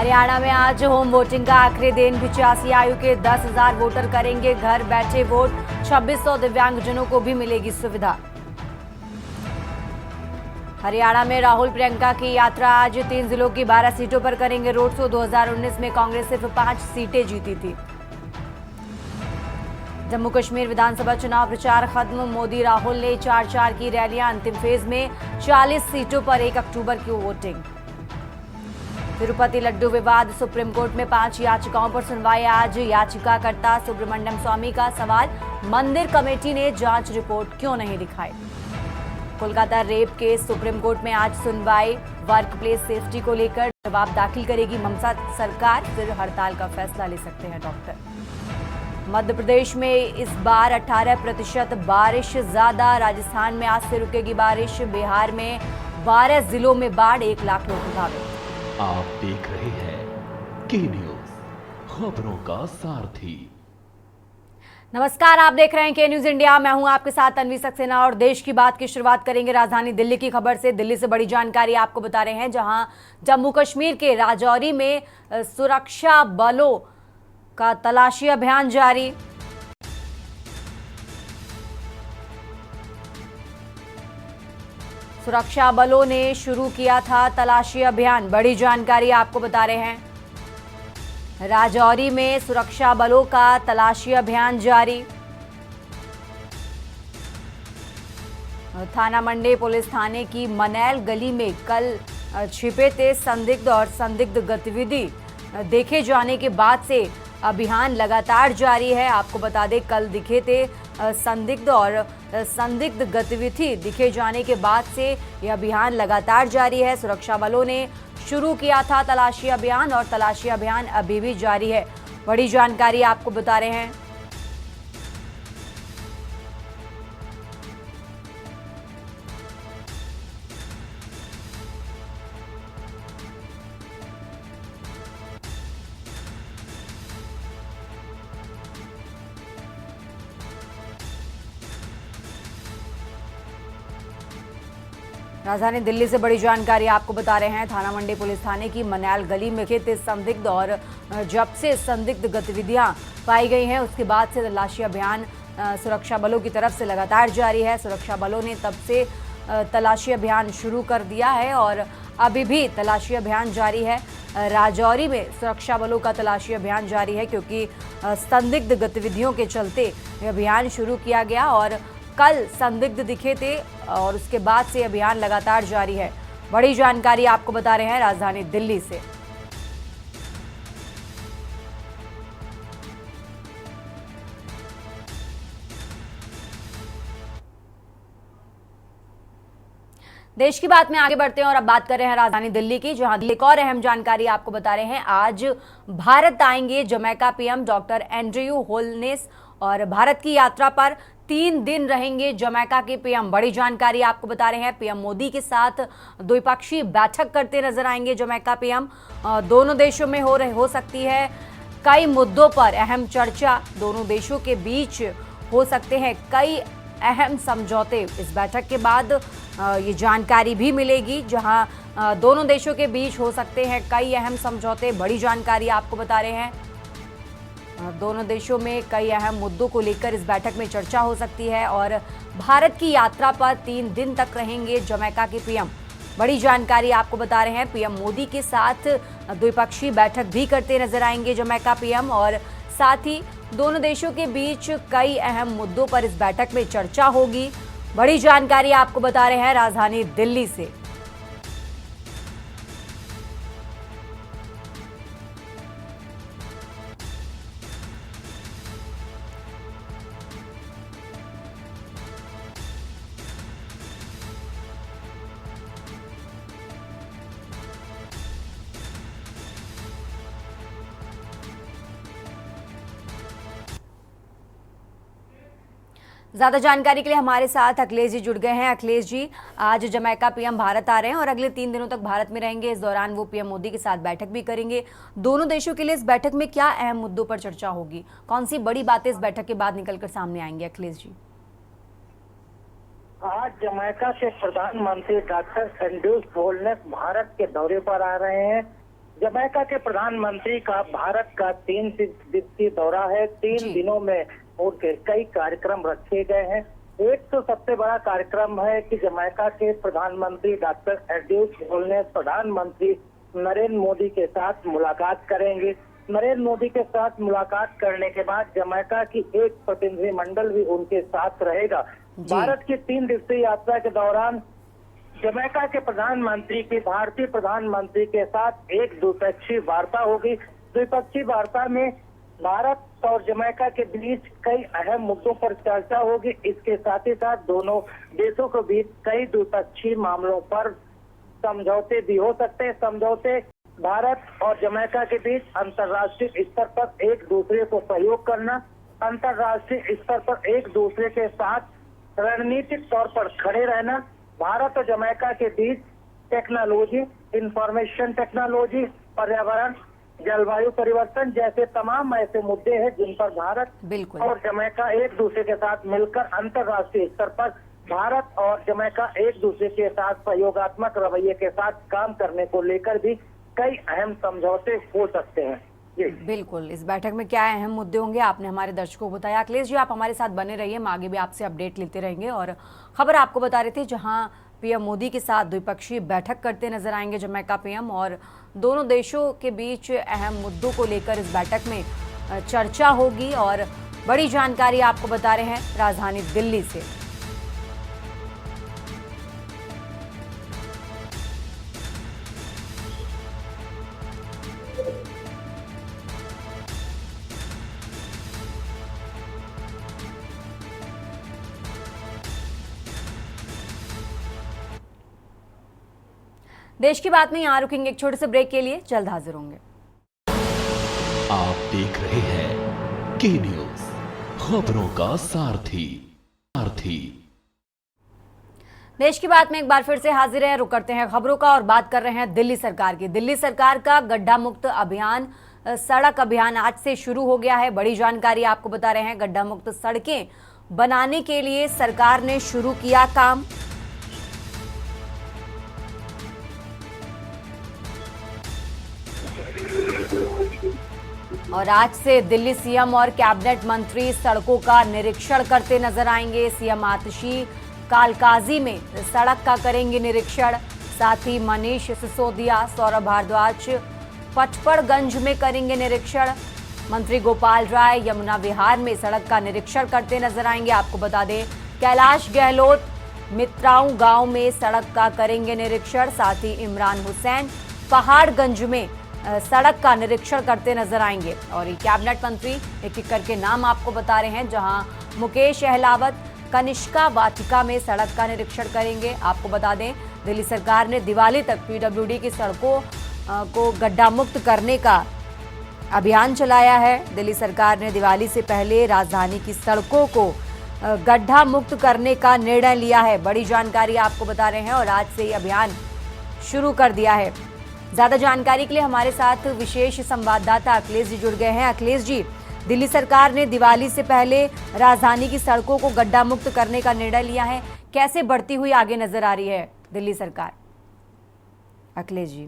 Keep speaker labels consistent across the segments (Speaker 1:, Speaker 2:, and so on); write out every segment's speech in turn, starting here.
Speaker 1: हरियाणा में आज home voting का आखिरी दिन। 85 आयु के 10,000 वोटर करेंगे घर बैठे वोट। 2600 दिव्यांगजनों को भी मिलेगी सुविधा। हरियाणा में राहुल प्रियंका की यात्रा। आज 3 जिलों की 12 सीटों पर करेंगे रोड शो। 2019 में कांग्रेस सिर्फ 5 सीटें जीती थी। जम्मू कश्मीर विधानसभा चुनाव प्रचार खत्म। मोदी राहुल ने 4-4 की रैलियां। अंतिम फेज में 40 सीटों पर 1 अक्टूबर की वोटिंग। तिरुपति लड्डू विवाद। सुप्रीम कोर्ट में 5 याचिकाओं पर सुनवाई आज। याचिकाकर्ता सुब्रमण्यम स्वामी का सवाल, मंदिर कमेटी ने जांच रिपोर्ट क्यों नहीं दिखाई। Kolkata rape case. Supreme court में आज सुनवाई। वर्क प्लेस सेफ्टी को लेकर जवाब दाखिल करेगी ममता सरकार। फिर हड़ताल का फैसला ले सकते हैं डॉक्टर। मध्य प्रदेश में इस बार 18% बारिश ज्यादा। राजस्थान में आज से रुकेगी बारिश। बिहार में 12 जिलों में बाढ़। 1 लाख लोग प्रभावित।
Speaker 2: आप देख रहे हैं के न्यूज, खबरों का सारथी।
Speaker 1: नमस्कार, आप देख रहे हैं के न्यूज इंडिया। मैं हूं आपके साथ तन्वी सक्सेना और देश की बात की शुरुआत करेंगे राजधानी दिल्ली की खबर से। दिल्ली से बड़ी जानकारी आपको बता रहे हैं, जहां जम्मू कश्मीर के राजौरी में सुरक्षा बलों का तलाशी अभियान जारी। सुरक्षा बलों ने शुरू किया था तलाशी अभियान। बड़ी जानकारी आपको बता रहे हैं, राजौरी में सुरक्षा बलों का तलाशी अभियान जारी। थाना मंडी पुलिस थाने की मनैल गली में कल छिपे थे संदिग्ध और संदिग्ध गतिविधि देखे जाने के बाद से अभियान लगातार जारी है। आपको बता दें, कल दिखे थे संदिग्ध और संदिग्ध गतिविधि दिखे जाने के बाद से यह अभियान लगातार जारी है। सुरक्षा बलों ने शुरू किया था तलाशी अभियान और तलाशी अभियान अभी भी जारी है। बड़ी जानकारी आपको बता रहे हैं। राजधानी दिल्ली से बड़ी जानकारी आपको बता रहे हैं। थाना मंडी पुलिस थाने की मनैल गली में थे संदिग्ध और जब से संदिग्ध गतिविधियां पाई गई हैं उसके बाद से तलाशी अभियान सुरक्षा बलों की तरफ से लगातार जारी है। सुरक्षा बलों ने तब से तलाशी अभियान शुरू कर दिया है और अभी भी तलाशी अभियान जारी है। राजौरी में सुरक्षा बलों का तलाशी अभियान जारी है क्योंकि संदिग्ध गतिविधियों के चलते यह अभियान शुरू किया गया और कल संदिग्ध दिखे थे और उसके बाद से अभियान लगातार जारी है। बड़ी जानकारी आपको बता रहे हैं राजधानी दिल्ली से। देश की बात में आगे बढ़ते हैं और अब बात कर रहे हैं राजधानी दिल्ली की, जहां एक और अहम जानकारी आपको बता रहे हैं। आज भारत आएंगे Jamaica PM doctor Andrew wholeness और भारत की यात्रा पर 3 दिन रहेंगे जमैका के पीएम। बड़ी जानकारी आपको बता रहे हैं, पीएम मोदी के साथ द्विपक्षीय बैठक करते नजर आएंगे जमैका पीएम। दोनों देशों में हो सकती है कई मुद्दों पर अहम चर्चा। दोनों देशों के बीच हो सकते हैं कई अहम समझौते। इस बैठक के बाद ये जानकारी भी मिलेगी, जहां दोनों देशों के बीच हो सकते हैं कई अहम समझौते। बड़ी जानकारी आपको बता रहे हैं, दोनों देशों में कई अहम मुद्दों को लेकर इस बैठक में चर्चा हो सकती है और भारत की यात्रा पर 3 दिन तक रहेंगे जमैका के पीएम। बड़ी जानकारी आपको बता रहे हैं, पीएम मोदी के साथ द्विपक्षीय बैठक भी करते नजर आएंगे जमैका पीएम और साथ ही दोनों देशों के बीच कई अहम मुद्दों पर इस बैठक में चर्चा होगी। बड़ी जानकारी आपको बता रहे हैं राजधानी दिल्ली से। ज्यादा जानकारी के लिए हमारे साथ अखिलेश जी जुड़ गए हैं। अखिलेश जी, आज जमैका पीएम भारत आ रहे हैं और अगले 3 दिनों तक भारत में रहेंगे। इस दौरान वो पीएम मोदी के साथ बैठक भी करेंगे। दोनों देशों के लिए इस बैठक में क्या अहम मुद्दों पर चर्चा होगी? कौन सी बड़ी बातें इस बैठक के बाद निकलकर सामने आएंगी अखिलेश जी?
Speaker 3: आज जमैका से प्रधानमंत्री डॉक्टर एंड्रयू होलनेस भारत के दौरे पर आ रहे हैं। जमैका के प्रधानमंत्री का भारत का 3 दिवसीय दौरा है। 3 दिनों में उनके कई कार्यक्रम रखे गए हैं। एक तो सबसे बड़ा कार्यक्रम है कि जमैका के प्रधानमंत्री डॉक्टर एंड्रयू होलनेस प्रधानमंत्री नरेंद्र मोदी के साथ मुलाकात करेंगे। नरेंद्र मोदी के साथ मुलाकात करने के बाद जमैका की एक प्रतिनिधिमंडल भी उनके साथ रहेगा। भारत की 3 दिवसीय यात्रा के दौरान जमैका के प्रधानमंत्री की भारतीय प्रधानमंत्री के साथ एक द्विपक्षीय वार्ता होगी। द्विपक्षीय वार्ता में भारत और जमैका के बीच कई अहम मुद्दों पर चर्चा होगी। इसके साथ ही साथ दोनों देशों के बीच कई द्विपक्षीय मामलों पर समझौते भी हो सकते हैं। समझौते भारत और जमैका के बीच अंतर्राष्ट्रीय स्तर पर एक दूसरे को सहयोग करना, अंतर्राष्ट्रीय स्तर पर एक दूसरे के साथ रणनीतिक तौर पर खड़े रहना, भारत और जमैका के बीच टेक्नोलॉजी, इंफॉर्मेशन टेक्नोलॉजी, पर्यावरण, जलवायु परिवर्तन जैसे तमाम ऐसे मुद्दे हैं जिन पर भारत और जमैका एक दूसरे के साथ मिलकर अंतर्राष्ट्रीय स्तर पर भारत और जमैका एक दूसरे के साथ सहयोगात्मक रवैये के साथ काम करने को लेकर भी कई अहम समझौते हो सकते हैं।
Speaker 1: बिल्कुल, इस बैठक में क्या अहम मुद्दे होंगे आपने हमारे दर्शकों को बताया। अखिलेश जी, आप हमारे साथ बने रहिए, हम आगे भी आपसे अपडेट लेते रहेंगे। और खबर आपको बता रहे थे, जहां पीएम मोदी के साथ द्विपक्षीय बैठक करते नजर आएंगे जमैका पीएम, और दोनों देशों के बीच अहम मुद्दों को लेकर इस बैठक में चर्चा होगी। और बड़ी जानकारी आपको बता रहे हैं राजधानी दिल्ली से। देश की बात में यहाँ रुकेंगे एक छोटे से ब्रेक के लिए, जल्द हाजिर होंगे।
Speaker 2: आप देख रहे हैं के न्यूज, खबरों का सारथी।
Speaker 1: देश की बात में एक बार फिर से हाजिर है। रुक करते हैं खबरों का और बात कर रहे हैं दिल्ली सरकार की। दिल्ली सरकार का गड्ढा मुक्त अभियान, सड़क अभियान आज से शुरू हो गया है। बड़ी जानकारी आपको बता रहे हैं। गड्ढा मुक्त सड़कें बनाने के लिए सरकार ने शुरू किया काम। और आज से दिल्ली सीएम और कैबिनेट मंत्री सड़कों का निरीक्षण करते नजर आएंगे। सीएम आतिशी कालकाजी में सड़क का करेंगे निरीक्षण। साथ ही मनीष सिसोदिया, सौरभ भारद्वाज पचपड़गंज में करेंगे निरीक्षण। मंत्री गोपाल राय यमुना विहार में सड़क का निरीक्षण करते नजर आएंगे। आपको बता दें, कैलाश गहलोत मित्राऊ गांव में सड़क का करेंगे निरीक्षण। साथ ही इमरान हुसैन पहाड़गंज में सड़क का निरीक्षण करते नजर आएंगे। और ये कैबिनेट मंत्री एक एक करके नाम आपको बता रहे हैं, जहां मुकेश अहलावत कनिष्का वाटिका में सड़क का निरीक्षण करेंगे। आपको बता दें, दिल्ली सरकार ने दिवाली तक पीडब्ल्यूडी की सड़कों को गड्ढा मुक्त करने का अभियान चलाया है। दिल्ली सरकार ने दिवाली से पहले राजधानी की सड़कों को गड्ढा मुक्त करने का निर्णय लिया है। बड़ी जानकारी आपको बता रहे हैं और आज से ये अभियान शुरू कर दिया है। ज्यादा जानकारी के लिए हमारे साथ विशेष संवाददाता अखिलेश जी जुड़ गए हैं। अखिलेश जी, दिल्ली सरकार ने दिवाली से पहले राजधानी की सड़कों को गड्ढा मुक्त करने का निर्णय लिया है, कैसे बढ़ती हुई आगे नजर आ रही है दिल्ली सरकार? अखिलेश जी,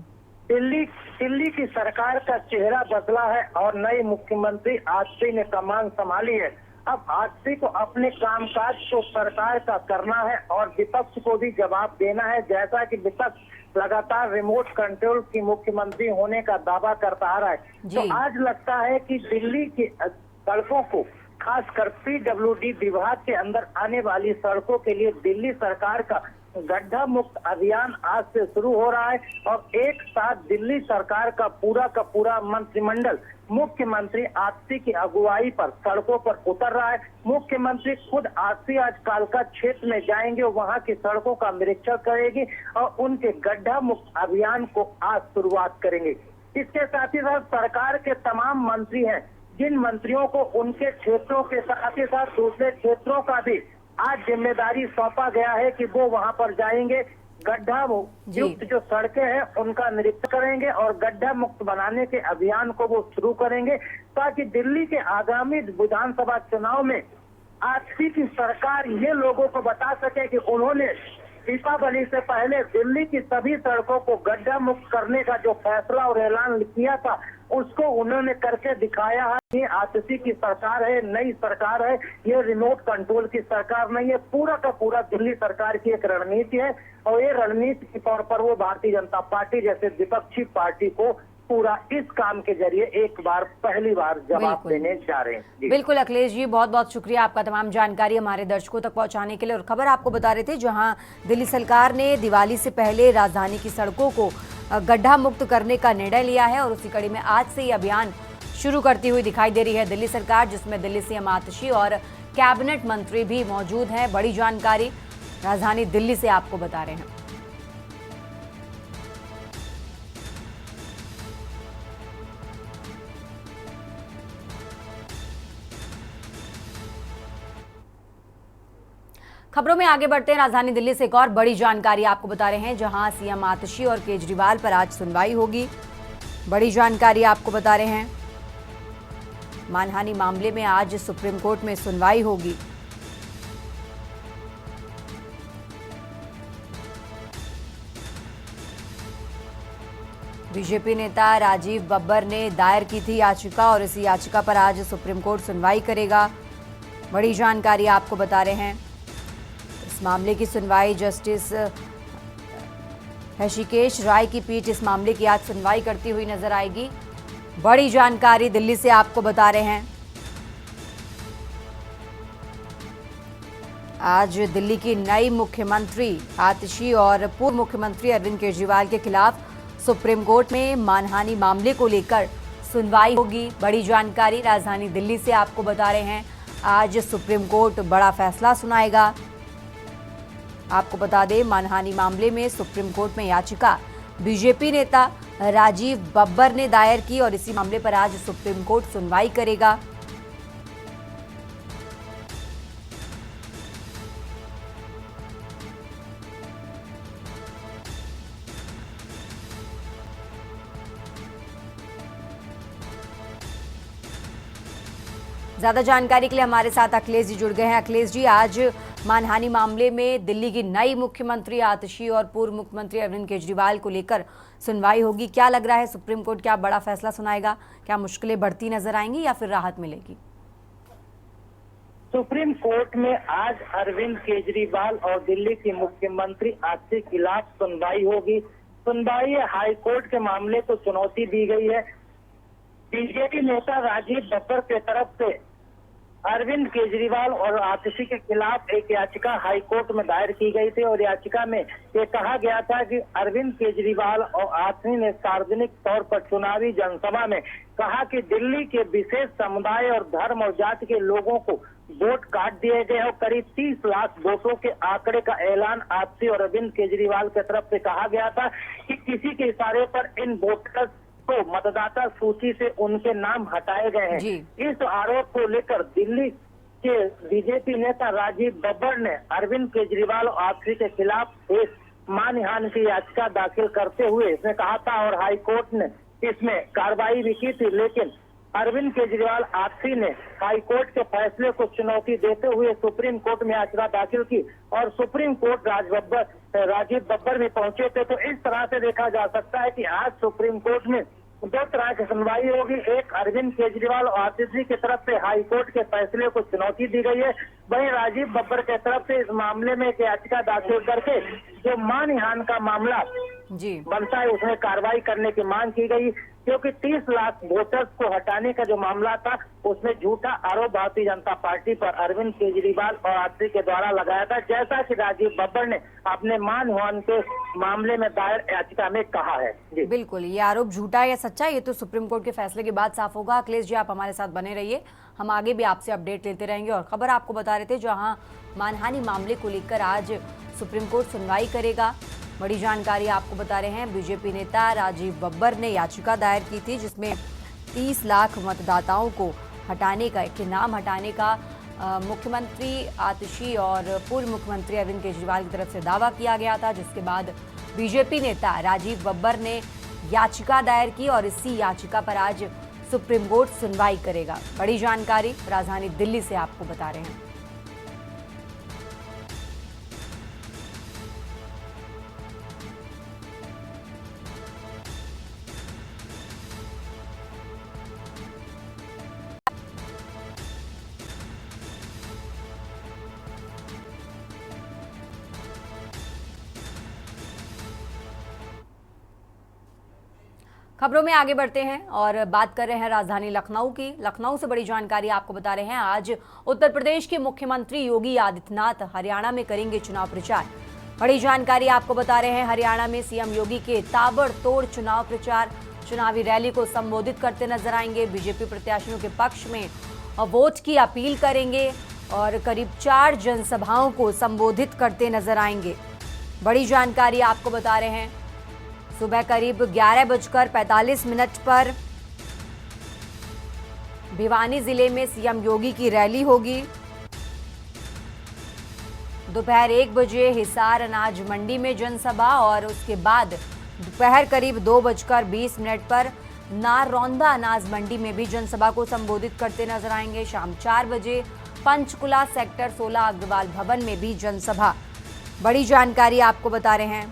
Speaker 3: दिल्ली की सरकार का चेहरा बदला है और नए मुख्यमंत्री आतिशी ने कमान संभाली है। अब आतिशी को अपने कामकाज को सरकार का करना है और विपक्ष को भी जवाब देना है। जैसा कि विपक्ष लगातार रिमोट कंट्रोल की मुख्यमंत्री होने का दावा करता आ रहा है, तो आज लगता है कि दिल्ली की सड़कों को, खासकर पीडब्ल्यूडी विभाग के अंदर आने वाली सड़कों के लिए दिल्ली सरकार का गड्ढा मुक्त अभियान आज से शुरू हो रहा है। और एक साथ दिल्ली सरकार का पूरा मंत्रिमंडल मुख्यमंत्री आतिशी की अगुवाई पर सड़कों पर उतर रहा है। मुख्यमंत्री खुद आतिशी आज कालका क्षेत्र में जाएंगे, वहां की सड़कों का निरीक्षण करेगी और उनके गड्ढा मुक्त अभियान को आज शुरुआत करेंगे। इसके साथ ही साथ सरकार के तमाम मंत्री हैं, जिन मंत्रियों को उनके क्षेत्रों के साथ ही साथ दूसरे क्षेत्रों का भी आज जिम्मेदारी सौंपा गया है कि वो वहां पर जाएंगे, गड्ढा युक्त जो सड़कें हैं उनका निरीक्षण करेंगे और गड्ढा मुक्त बनाने के अभियान को वो शुरू करेंगे, ताकि दिल्ली के आगामी विधानसभा चुनाव में आतिशी की सरकार ये लोगों को बता सके कि उन्होंने दीपावली से पहले दिल्ली की सभी सड़कों को गड्ढा मुक्त करने का जो फैसला और ऐलान किया था, उसको उन्होंने करके दिखाया है। ये आतिशी की सरकार है, नई सरकार है, ये रिमोट कंट्रोल की सरकार नहीं है। पूरा का पूरा दिल्ली सरकार की एक रणनीति है और ये रणनीति के तौर पर वो भारतीय जनता पार्टी जैसे विपक्षी पार्टी को पूरा इस काम के जरिए एक बार पहली बार जवाब देने जा रहे हैं। जी।
Speaker 1: बिल्कुल अखिलेश जी, बहुत बहुत शुक्रिया आपका तमाम जानकारी हमारे दर्शकों तक पहुंचाने के लिए। और खबर आपको बता रहे थे, जहां दिल्ली सरकार ने दिवाली से पहले राजधानी की सड़कों को गड्ढा मुक्त करने का निर्णय लिया है और उसी कड़ी में आज से ये अभियान शुरू करती हुई दिखाई दे रही है दिल्ली सरकार, जिसमें दिल्ली सीएम आतिशी और कैबिनेट मंत्री भी मौजूद हैं। बड़ी जानकारी राजधानी दिल्ली से आपको बता रहे हैं। खबरों में आगे बढ़ते हैं। राजधानी दिल्ली से एक और बड़ी जानकारी आपको बता रहे हैं, जहां सीएम आतिशी और केजरीवाल पर आज सुनवाई होगी। बड़ी जानकारी आपको बता रहे हैं, मानहानि मामले में आज सुप्रीम कोर्ट में सुनवाई होगी। बीजेपी नेता राजीव बब्बर ने दायर की थी याचिका और इसी याचिका पर आज सुप्रीम कोर्ट सुनवाई करेगा। बड़ी जानकारी आपको बता रहे हैं, इस मामले की सुनवाई जस्टिस ऋषिकेश राय की पीठ इस मामले की आज सुनवाई करती हुई नजर आएगी। बड़ी जानकारी दिल्ली से आपको बता रहे हैं, आज दिल्ली की नई मुख्यमंत्री आतिशी और पूर्व मुख्यमंत्री अरविंद केजरीवाल के खिलाफ सुप्रीम कोर्ट में मानहानि मामले को लेकर सुनवाई होगी। बड़ी जानकारी राजधानी दिल्ली से आपको बता रहे हैं, आज सुप्रीम कोर्ट बड़ा फैसला सुनाएगा। आपको बता दें, मानहानि मामले में सुप्रीम कोर्ट में याचिका बीजेपी नेता राजीव बब्बर ने दायर की और इसी मामले पर आज सुप्रीम कोर्ट सुनवाई करेगा। ज्यादा जानकारी के लिए हमारे साथ अखिलेश जी जुड़ गए हैं। अखिलेश जी, आज मानहानि मामले में दिल्ली की नई मुख्यमंत्री आतिशी और पूर्व मुख्यमंत्री अरविंद केजरीवाल को लेकर सुनवाई होगी। क्या लग रहा है, सुप्रीम कोर्ट क्या बड़ा फैसला सुनाएगा? क्या मुश्किलें बढ़ती नजर आएंगी या फिर राहत मिलेगी?
Speaker 3: सुप्रीम कोर्ट में आज अरविंद केजरीवाल और दिल्ली की मुख्यमंत्री आतिशी के खिलाफ सुनवाई होगी। सुनवाई हाई कोर्ट के मामले को चुनौती दी गई है। बीजेपी नेता राजीव बब्बर के तरफ से अरविंद केजरीवाल और आतिशी के खिलाफ एक याचिका हाई कोर्ट में दायर की गई थी और याचिका में ये कहा गया था कि अरविंद केजरीवाल और आतिशी ने सार्वजनिक तौर पर चुनावी जनसभा में कहा कि दिल्ली के विशेष समुदाय और धर्म और जाति के लोगों को वोट काट दिए गए और करीब 30 लाख वोटों के आंकड़े का ऐलान आतिशी और अरविंद केजरीवाल की तरफ से कहा गया था कि किसी के इशारे पर इन वोटर्स तो मतदाता सूची से उनके नाम हटाए गए हैं। इस आरोप को लेकर दिल्ली के बीजेपी नेता राजीव बब्बर ने अरविंद केजरीवाल और आतिशी के खिलाफ एक मानहानि की याचिका दाखिल करते हुए इसने कहा था और हाई कोर्ट ने इसमें कार्रवाई भी की थी, लेकिन अरविंद केजरीवाल आतिशी ने हाई कोर्ट के फैसले को चुनौती देते हुए सुप्रीम कोर्ट में याचिका दाखिल की और सुप्रीम कोर्ट राजीव बब्बर भी पहुंचे थे। तो इस तरह से देखा जा सकता है कि आज सुप्रीम कोर्ट में दो तरह की सुनवाई होगी। एक, अरविंद केजरीवाल और आतिशी की तरफ से हाई कोर्ट के फैसले को चुनौती दी गई है, वहीं राजीव बब्बर की तरफ से इस मामले में एक याचिका दाखिल करके जो मानहानि का मामला बनता है उसमें कार्रवाई करने की मांग की गई, क्योंकि 30 लाख वोटर्स को हटाने का जो मामला था उसमें झूठा आरोप भारतीय जनता पार्टी पर अरविंद केजरीवाल और आतिशी के द्वारा लगाया था, जैसा कि राजीव बब्बर ने अपने मानहानि के मामले में दायर याचिका में कहा है। जी
Speaker 1: बिल्कुल, ये आरोप झूठा है या सच्चा, ये तो सुप्रीम कोर्ट के फैसले के बाद साफ होगा। अखिलेश जी, आप हमारे साथ बने रहिए, हम आगे भी आपसे अपडेट लेते रहेंगे। और खबर आपको बता रहे थे, जहां मानहानि मामले को लेकर आज सुप्रीम कोर्ट सुनवाई करेगा। बड़ी जानकारी आपको बता रहे हैं, बीजेपी नेता राजीव बब्बर ने याचिका दायर की थी जिसमें 30 लाख मतदाताओं को हटाने का, के नाम हटाने का मुख्यमंत्री आतिशी और पूर्व मुख्यमंत्री अरविंद केजरीवाल की तरफ से दावा किया गया था, जिसके बाद बीजेपी नेता राजीव बब्बर ने याचिका दायर की और इसी याचिका पर आज सुप्रीम कोर्ट सुनवाई करेगा। बड़ी जानकारी राजधानी दिल्ली से आपको बता रहे हैं। खबरों में आगे बढ़ते हैं और बात कर रहे हैं राजधानी लखनऊ की। लखनऊ से बड़ी जानकारी आपको बता रहे हैं। आज उत्तर प्रदेश के मुख्यमंत्री योगी आदित्यनाथ हरियाणा में करेंगे चुनाव प्रचार। बड़ी जानकारी आपको बता रहे हैं। हरियाणा में सीएम योगी के ताबड़तोड़ चुनाव प्रचार, चुनावी रैली को संबोधित करते नजर आएंगे। बीजेपी प्रत्याशियों के पक्ष में वोट की अपील करेंगे और करीब 4 जनसभाओं को संबोधित करते नजर आएंगे। बड़ी जानकारी आपको बता रहे हैं। सुबह करीब 11:45 पर भिवानी जिले में सीएम योगी की रैली होगी। दोपहर 1 बजे हिसार अनाज मंडी में जनसभा और उसके बाद दोपहर करीब 2:20 पर नारौंदा अनाज मंडी में भी जनसभा को संबोधित करते नजर आएंगे। शाम 4 बजे पंचकुला सेक्टर 16 अग्रवाल भवन में भी जनसभा। बड़ी जानकारी आपको बता रहे हैं।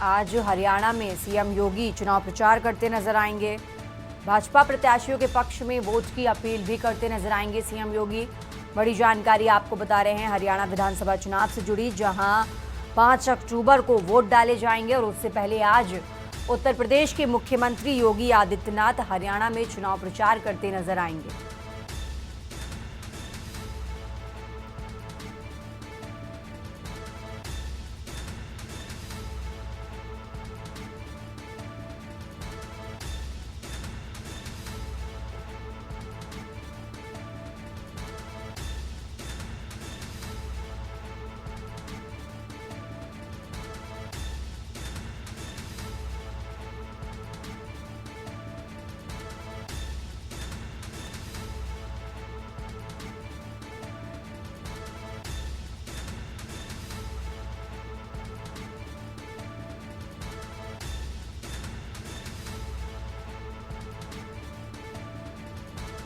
Speaker 1: आज हरियाणा में सीएम योगी चुनाव प्रचार करते नजर आएंगे। भाजपा प्रत्याशियों के पक्ष में वोट की अपील भी करते नजर आएंगे सीएम योगी। बड़ी जानकारी आपको बता रहे हैं हरियाणा विधानसभा चुनाव से जुड़ी, जहां 5 अक्टूबर को वोट डाले जाएंगे और उससे पहले आज उत्तर प्रदेश के मुख्यमंत्री योगी आदित्यनाथ हरियाणा में चुनाव प्रचार करते नजर आएंगे।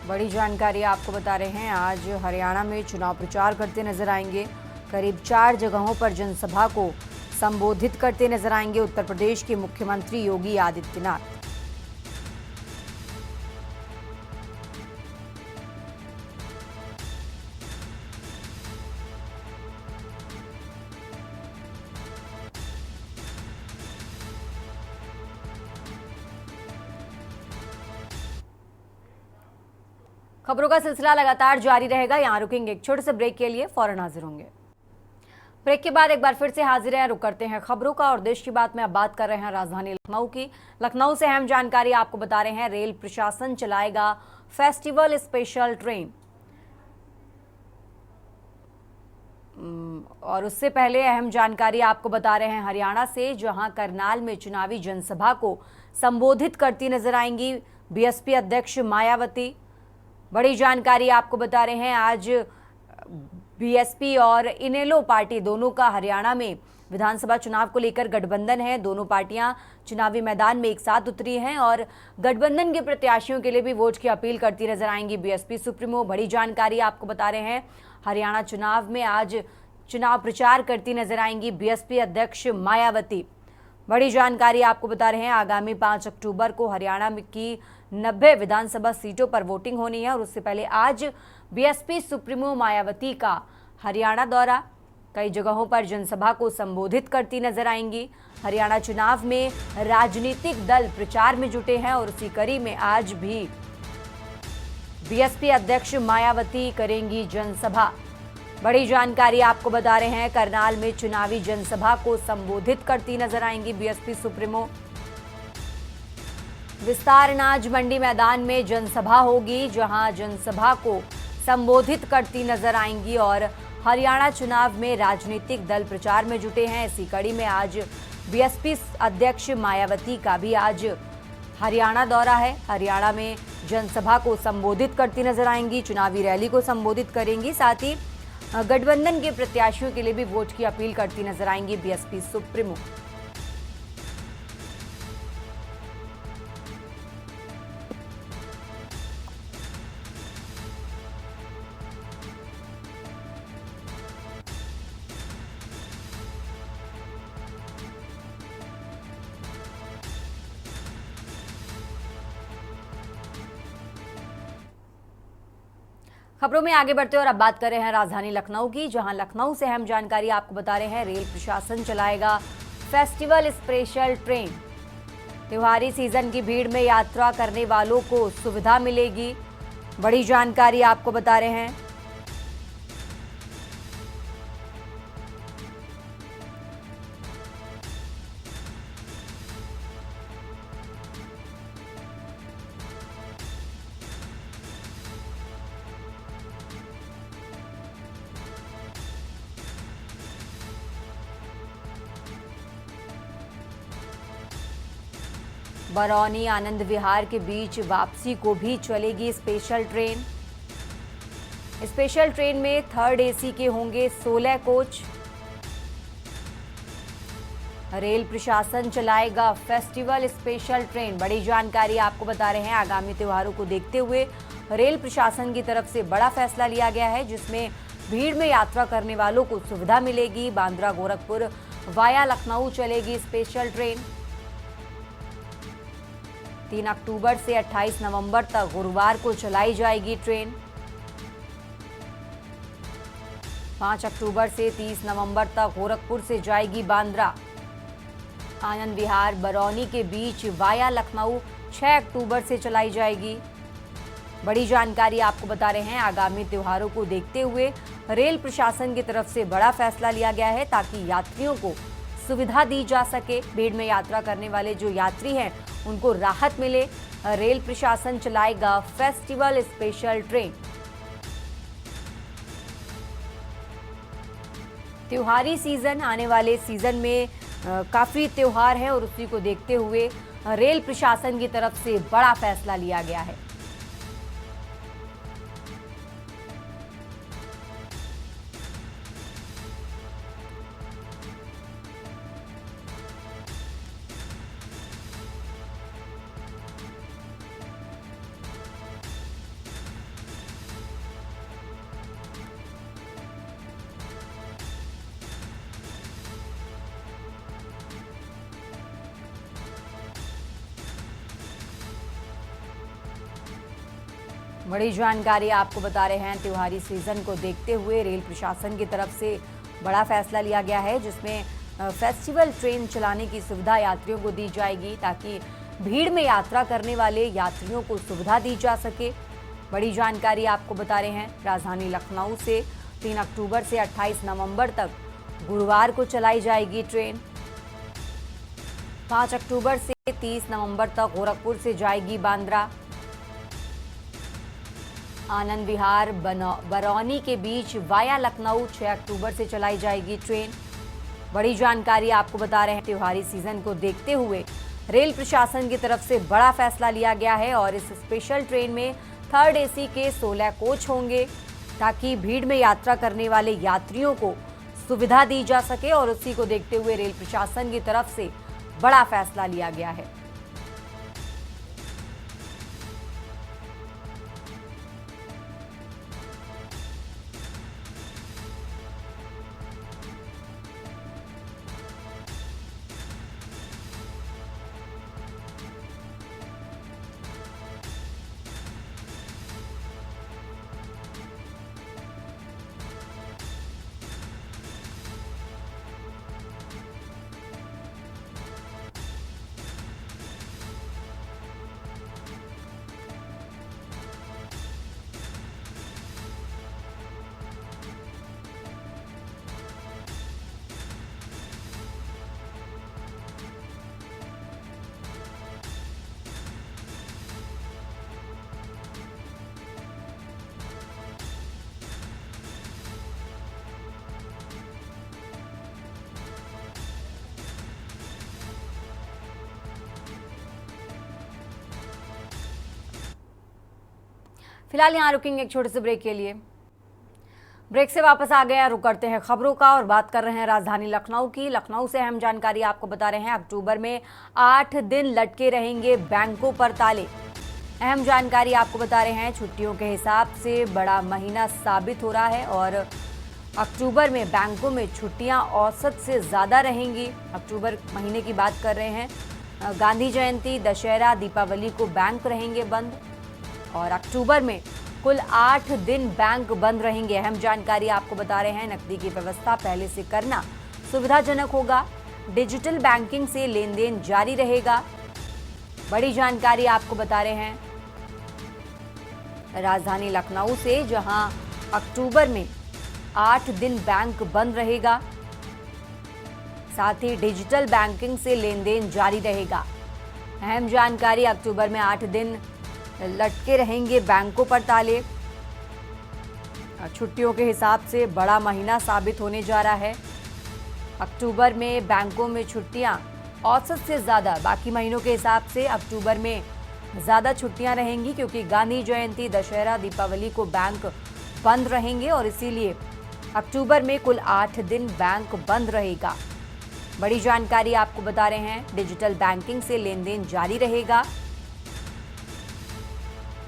Speaker 1: बड़ी जानकारी आपको बता रहे हैं। आज हरियाणा में चुनाव प्रचार करते नजर आएंगे। करीब 4 जगहों पर जनसभा को संबोधित करते नजर आएंगे उत्तर प्रदेश के मुख्यमंत्री योगी आदित्यनाथ। खबरों का सिलसिला लगातार जारी रहेगा। यहां रुकेंगे एक छोटे से ब्रेक के लिए, फौरन हाजिर होंगे। ब्रेक के बाद एक बार फिर से हाजिर हैं। रुक करते हैं खबरों का और देश की बात में अब बात कर रहे हैं राजधानी लखनऊ की। लखनऊ से अहम जानकारी आपको बता रहे हैं। रेल प्रशासन चलाएगा फेस्टिवल स्पेशल ट्रेन। और उससे पहले अहम जानकारी आपको बता रहे हैं हरियाणा से, जहां करनाल में चुनावी जनसभा को संबोधित करती नजर आएंगी बीएसपी अध्यक्ष मायावती। बड़ी जानकारी आपको बता रहे हैं। आज बीएसपी और इनेलो पार्टी दोनों का हरियाणा में विधानसभा चुनाव को लेकर गठबंधन है। दोनों पार्टियां चुनावी मैदान में एक साथ उतरी हैं और गठबंधन के प्रत्याशियों के लिए भी वोट की अपील करती नजर आएंगी बीएसपी सुप्रीमो। बड़ी जानकारी आपको बता रहे हैं। हरियाणा चुनाव में आज चुनाव प्रचार करती नजर आएंगी बीएसपी अध्यक्ष मायावती। बड़ी जानकारी आपको बता रहे हैं। आगामी 5 अक्टूबर को हरियाणा की 90 विधानसभा सीटों पर वोटिंग होनी है और उससे पहले आज बीएसपी सुप्रीमो मायावती का हरियाणा दौरा। कई जगहों पर जनसभा को संबोधित करती नजर आएंगी। हरियाणा चुनाव में राजनीतिक दल प्रचार में जुटे हैं और उसी कड़ी में आज भी बीएसपी अध्यक्ष मायावती करेंगी जनसभा। बड़ी जानकारी आपको बता रहे हैं। करनाल में चुनावी जनसभा को संबोधित करती नजर आएंगी बीएसपी सुप्रीमो। विस्तार अनाज मंडी मैदान में जनसभा होगी, जहां जनसभा को संबोधित करती नजर आएंगी और हरियाणा चुनाव में राजनीतिक दल प्रचार में जुटे हैं। इसी कड़ी में आज बीएसपी अध्यक्ष मायावती का भी आज हरियाणा दौरा है। हरियाणा में जनसभा को संबोधित करती नजर आएंगी, चुनावी रैली को संबोधित करेंगी। साथ ही गठबंधन के प्रत्याशियों के लिए भी वोट की अपील करती नजर आएंगी बीएसपी सुप्रीमो। खबरों में आगे बढ़ते और अब बात कर रहे हैं राजधानी लखनऊ की, जहां लखनऊ से अहम जानकारी आपको बता रहे हैं। रेल प्रशासन चलाएगा फेस्टिवल स्पेशल ट्रेन। त्योहारी सीजन की भीड़ में यात्रा करने वालों को सुविधा मिलेगी, बड़ी जानकारी आपको बता रहे हैं। बरौनी आनंद विहार के बीच वापसी को भी चलेगी स्पेशल ट्रेन। स्पेशल ट्रेन में थर्ड एसी के होंगे 16 कोच। रेल प्रशासन चलाएगा फेस्टिवल स्पेशल ट्रेन, बड़ी जानकारी आपको बता रहे हैं। आगामी त्योहारों को देखते हुए रेल प्रशासन की तरफ से बड़ा फैसला लिया गया है, जिसमें भीड़ में यात्रा करने वालों को सुविधा मिलेगी। बांद्रा गोरखपुर वाया लखनऊ चलेगी स्पेशल ट्रेन। 3 अक्टूबर से 28 नवंबर तक गुरुवार को चलाई जाएगी ट्रेन। 5 अक्टूबर से 30 नवंबर तक गोरखपुर से जाएगी बांद्रा। आनंद विहार बरौनी के बीच वाया लखनऊ 6 अक्टूबर से चलाई जाएगी। बड़ी जानकारी आपको बता रहे हैं। आगामी त्योहारों को देखते हुए रेल प्रशासन की तरफ से बड़ा फैसला लिया गया है, ताकि यात्रियों को सुविधा दी जा सके। भीड़ में यात्रा करने वाले जो यात्री हैं उनको राहत मिले। रेल प्रशासन चलाएगा फेस्टिवल स्पेशल ट्रेन। त्योहारी सीजन, आने वाले सीजन में काफी त्योहार है और उसी को देखते हुए रेल प्रशासन की तरफ से बड़ा फैसला लिया गया है। बड़ी जानकारी आपको बता रहे हैं। त्योहारी सीजन को देखते हुए रेल प्रशासन की तरफ से बड़ा फैसला लिया गया है, जिसमें फेस्टिवल ट्रेन चलाने की सुविधा यात्रियों को दी जाएगी, ताकि भीड़ में यात्रा करने वाले यात्रियों को सुविधा दी जा सके। बड़ी जानकारी आपको बता रहे हैं। राजधानी लखनऊ से 3 अक्टूबर से 28 नवंबर तक गुरुवार को चलाई जाएगी ट्रेन। 5 अक्टूबर से 30 नवंबर तक गोरखपुर से जाएगी बांद्रा। आनंद विहार बरौनी के बीच वाया लखनऊ 6 अक्टूबर से चलाई जाएगी ट्रेन। बड़ी जानकारी आपको बता रहे हैं। त्योहारी सीजन को देखते हुए रेल प्रशासन की तरफ से बड़ा फैसला लिया गया है और इस स्पेशल ट्रेन में थर्ड एसी के 16 कोच होंगे, ताकि भीड़ में यात्रा करने वाले यात्रियों को सुविधा दी जा सके। और उसी को देखते हुए रेल प्रशासन की तरफ से बड़ा फैसला लिया गया है। फिलहाल यहाँ रुकेंगे एक छोटे से ब्रेक के लिए। ब्रेक से वापस आ गए, रुक करते हैं खबरों का और बात कर रहे हैं राजधानी लखनऊ की। लखनऊ से अहम जानकारी आपको बता रहे हैं। अक्टूबर में 8 दिन लटके रहेंगे बैंकों पर ताले। अहम जानकारी आपको बता रहे हैं। छुट्टियों के हिसाब से बड़ा महीना साबित हो रहा है और अक्टूबर में बैंकों में छुट्टियां औसत से ज़्यादा रहेंगी। अक्टूबर महीने की बात कर रहे हैं। गांधी जयंती, दशहरा, दीपावली को बैंक रहेंगे बंद और अक्टूबर में कुल 8 दिन बैंक बंद रहेंगे। अहम जानकारी आपको बता रहे हैं, नकदी की व्यवस्था पहले से करना सुविधाजनक होगा। डिजिटल बैंकिंग से लेन देन जारी रहेगा। बड़ी जानकारी आपको बता रहे हैं राजधानी लखनऊ से, जहां अक्टूबर में 8 दिन बैंक बंद रहेगा। साथ ही डिजिटल बैंकिंग से लेन देन जारी रहेगा। अहम जानकारी, अक्टूबर में 8 दिन लटके रहेंगे बैंकों पर ताले। छुट्टियों के हिसाब से बड़ा महीना साबित होने जा रहा है। अक्टूबर में बैंकों में छुट्टियां औसत से ज़्यादा, बाकी महीनों के हिसाब से अक्टूबर में ज़्यादा छुट्टियां रहेंगी, क्योंकि गांधी जयंती, दशहरा, दीपावली को बैंक बंद रहेंगे और इसीलिए अक्टूबर में कुल 8 दिन बैंक बंद रहेगा। बड़ी जानकारी आपको बता रहे हैं, डिजिटल बैंकिंग से लेन देन जारी रहेगा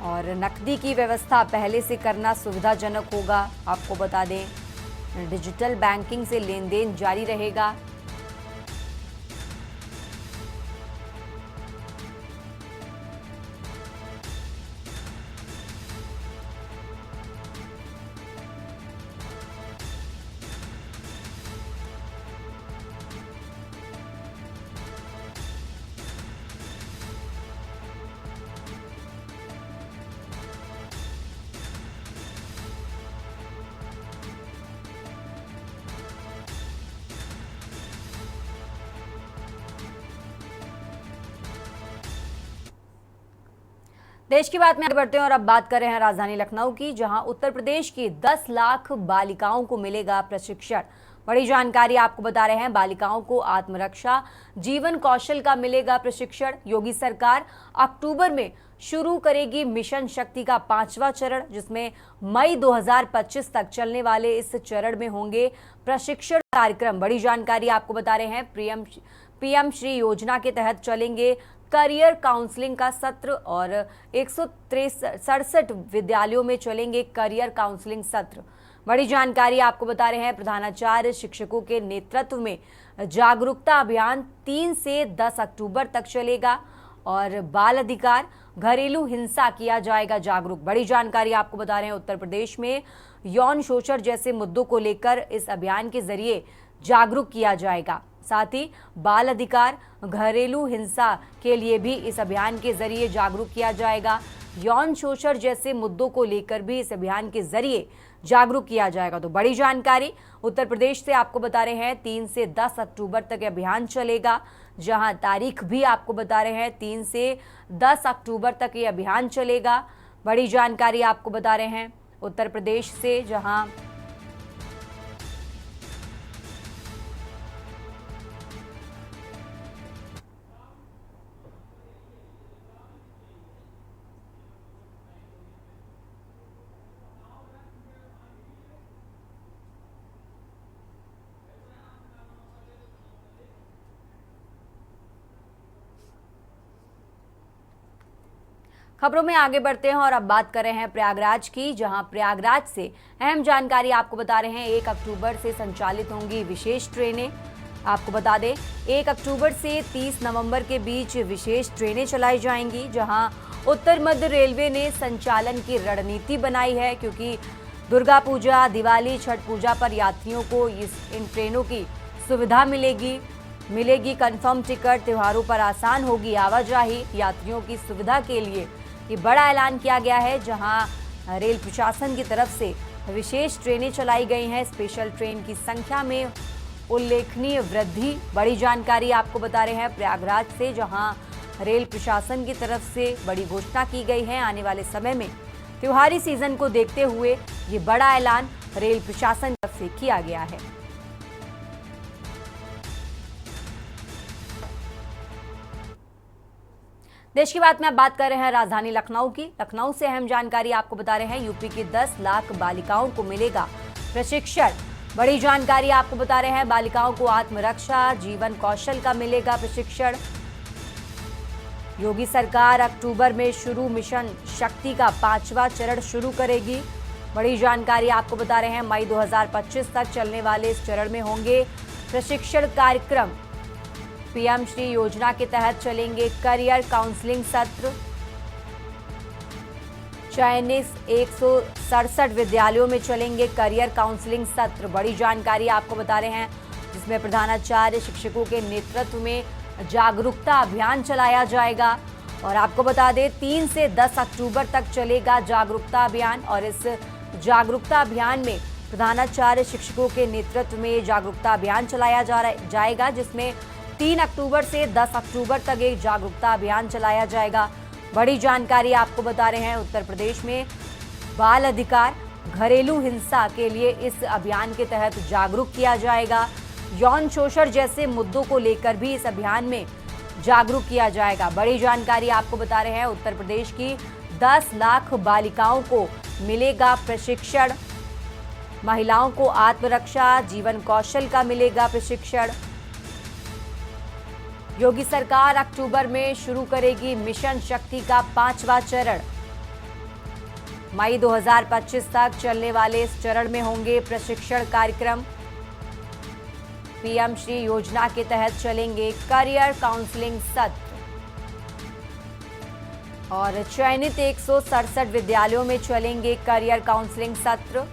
Speaker 1: और नकदी की व्यवस्था पहले से करना सुविधाजनक होगा। आपको बता दें, डिजिटल बैंकिंग से लेन देन जारी रहेगा। देश की बात में आगे बढ़ते हैं और अब बात कर रहे हैं राजधानी लखनऊ की, जहां उत्तर प्रदेश की 10 लाख बालिकाओं को मिलेगा प्रशिक्षण। बड़ी जानकारी आपको बता रहे हैं, बालिकाओं को आत्मरक्षा, जीवन कौशल का मिलेगा प्रशिक्षण। योगी सरकार अक्टूबर में शुरू करेगी मिशन शक्ति का 5वां चरण, जिसमें मई 2025 तक चलने वाले इस चरण में होंगे प्रशिक्षण कार्यक्रम। बड़ी जानकारी आपको बता रहे हैं, पीएम श्री योजना के तहत चलेंगे करियर काउंसलिंग का सत्र और 167 विद्यालयों में चलेंगे करियर काउंसलिंग सत्र। बड़ी जानकारी आपको बता रहे हैं, प्रधानाचार्य शिक्षकों के नेतृत्व में जागरूकता अभियान 3 से 10 अक्टूबर तक चलेगा और बाल अधिकार, घरेलू हिंसा किया जाएगा जागरूक। बड़ी जानकारी आपको बता रहे हैं, उत्तर प्रदेश में यौन शोषण जैसे मुद्दों को लेकर इस अभियान के जरिए जागरूक किया जाएगा। साथ ही बाल अधिकार, घरेलू हिंसा के लिए भी इस अभियान के जरिए जागरूक किया जाएगा। यौन शोषण जैसे मुद्दों को लेकर भी इस अभियान के जरिए जागरूक किया जाएगा। तो बड़ी जानकारी उत्तर प्रदेश से आपको बता रहे हैं, 3 से 10 अक्टूबर तक ये अभियान चलेगा, जहां तारीख भी आपको बता रहे हैं 3 से 10 अक्टूबर तक ये अभियान चलेगा। बड़ी जानकारी आपको बता रहे हैं उत्तर प्रदेश से, जहां खबरों में आगे बढ़ते हैं और अब बात कर रहे हैं प्रयागराज की, जहां प्रयागराज से अहम जानकारी आपको बता रहे हैं, 1 अक्टूबर से संचालित होंगी विशेष ट्रेनें। आपको बता दें, 1 अक्टूबर से 30 नवंबर के बीच विशेष ट्रेनें चलाई जाएंगी, जहां उत्तर मध्य रेलवे ने संचालन की रणनीति बनाई है, क्योंकि दुर्गा पूजा, दिवाली, छठ पूजा पर यात्रियों को इन ट्रेनों की सुविधा मिलेगी कंफर्म टिकट। त्योहारों पर आसान होगी आवाजाही। यात्रियों की सुविधा के लिए ये बड़ा ऐलान किया गया है, जहां रेल प्रशासन की तरफ से विशेष ट्रेनें चलाई गई हैं। स्पेशल ट्रेन की संख्या में उल्लेखनीय वृद्धि। बड़ी जानकारी आपको बता रहे हैं प्रयागराज से, जहां रेल प्रशासन की तरफ से बड़ी घोषणा की गई है। आने वाले समय में त्योहारी सीजन को देखते हुए ये बड़ा ऐलान रेल प्रशासन की तरफ से किया गया है। देश की बात में अब बात कर रहे हैं राजधानी लखनऊ की। लखनऊ से अहम जानकारी आपको बता रहे हैं, यूपी की 10 लाख बालिकाओं को मिलेगा प्रशिक्षण। बड़ी जानकारी आपको बता रहे हैं, बालिकाओं को आत्मरक्षा, जीवन कौशल का मिलेगा प्रशिक्षण। योगी सरकार अक्टूबर में शुरू मिशन शक्ति का 5वां चरण शुरू करेगी। बड़ी जानकारी आपको बता रहे हैं, मई 2025 तक चलने वाले इस चरण में होंगे प्रशिक्षण कार्यक्रम। पीएम श्री योजना के तहत चलेंगे करियर काउंसलिंग सत्र। चयनित 167 विद्यालयों में चलेंगे करियर काउंसलिंग सत्र। बड़ी जानकारी आपको बता रहे हैं, जिसमें प्रधानाचार्य शिक्षकों के नेतृत्व में जागरूकता अभियान चलाया जाएगा। और आपको बता दें 3 से 10 अक्टूबर तक चलेगा जागरूकता अभियान। और इस जागरूकता अभियान में प्रधानाचार्य शिक्षकों के नेतृत्व में जागरूकता अभियान चलाया जाएगा, जिसमें 3 अक्टूबर से 10 अक्टूबर तक एक जागरूकता अभियान चलाया जाएगा। बड़ी जानकारी आपको बता रहे हैं, उत्तर प्रदेश में बाल अधिकार, घरेलू हिंसा के लिए इस अभियान के तहत जागरूक किया जाएगा। यौन शोषण जैसे मुद्दों को लेकर भी इस अभियान में जागरूक किया जाएगा। बड़ी जानकारी आपको बता रहे हैं, उत्तर प्रदेश की 10 लाख बालिकाओं को मिलेगा प्रशिक्षण। महिलाओं को आत्मरक्षा, जीवन कौशल का मिलेगा प्रशिक्षण। योगी सरकार अक्टूबर में शुरू करेगी मिशन शक्ति का 5वां चरण। मई 2025 तक चलने वाले इस चरण में होंगे प्रशिक्षण कार्यक्रम। पीएम श्री योजना के तहत चलेंगे करियर काउंसलिंग सत्र। और चयनित 167 विद्यालयों में चलेंगे करियर काउंसलिंग सत्र।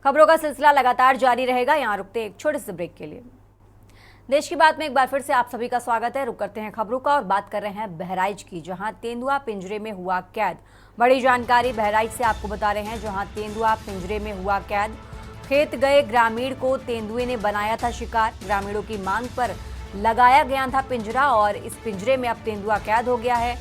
Speaker 1: खबरों का सिलसिला लगातार जारी रहेगा। यहां रुकते हैं एक छोटे से ब्रेक के लिए। देश की बात में एक बार फिर से आप सभी का स्वागत है। रुक करते हैं खबरों का और बात कर रहे हैं बहराइच की, जहां तेंदुआ पिंजरे में हुआ कैद। बड़ी जानकारी बहराइच से आपको बता रहे हैं, जहां तेंदुआ पिंजरे में हुआ कैद। खेत गए ग्रामीण को तेंदुए ने बनाया था शिकार। ग्रामीणों की मांग पर लगाया गया था पिंजरा और इस पिंजरे में अब तेंदुआ कैद हो गया है।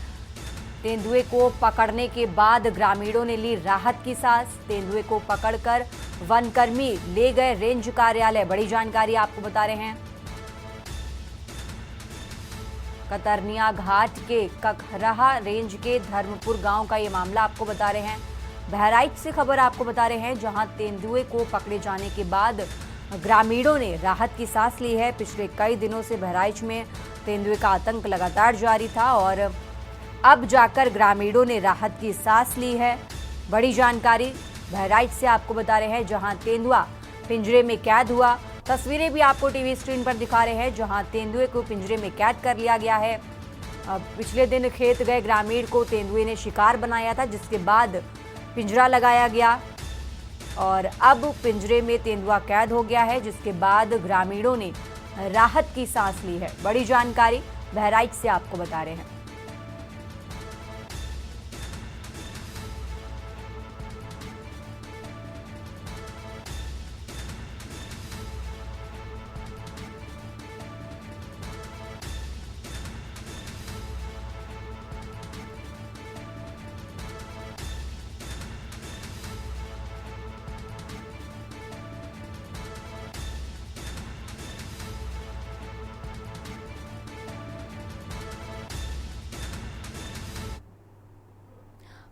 Speaker 1: तेंदुए को पकड़ने के बाद ग्रामीणों ने ली राहत की सांस। तेंदुए को पकड़कर वनकर्मी ले गए रेंज कार्यालय। बड़ी जानकारी आपको बता रहे हैं, कतरनिया घाट के कखरहा रेंज के धर्मपुर गांव का ये मामला आपको बता रहे हैं। बहराइच से खबर आपको बता रहे हैं, जहां तेंदुए को पकड़े जाने के बाद ग्रामीणों ने राहत की सांस ली है। पिछले कई दिनों से बहराइच में तेंदुए का आतंक लगातार जारी था और अब जाकर ग्रामीणों ने राहत की सांस ली है। बड़ी जानकारी बहराइच से आपको बता रहे हैं, जहां तेंदुआ पिंजरे में कैद हुआ। तस्वीरें भी आपको टीवी स्क्रीन पर दिखा रहे हैं, जहां तेंदुए को पिंजरे में कैद कर लिया गया है। पिछले दिन खेत गए ग्रामीण को तेंदुए ने शिकार बनाया था, जिसके बाद पिंजरा लगाया गया और अब पिंजरे में तेंदुआ कैद हो गया है, जिसके बाद ग्रामीणों ने राहत की सांस ली है। बड़ी जानकारी बहराइच से आपको बता रहे हैं।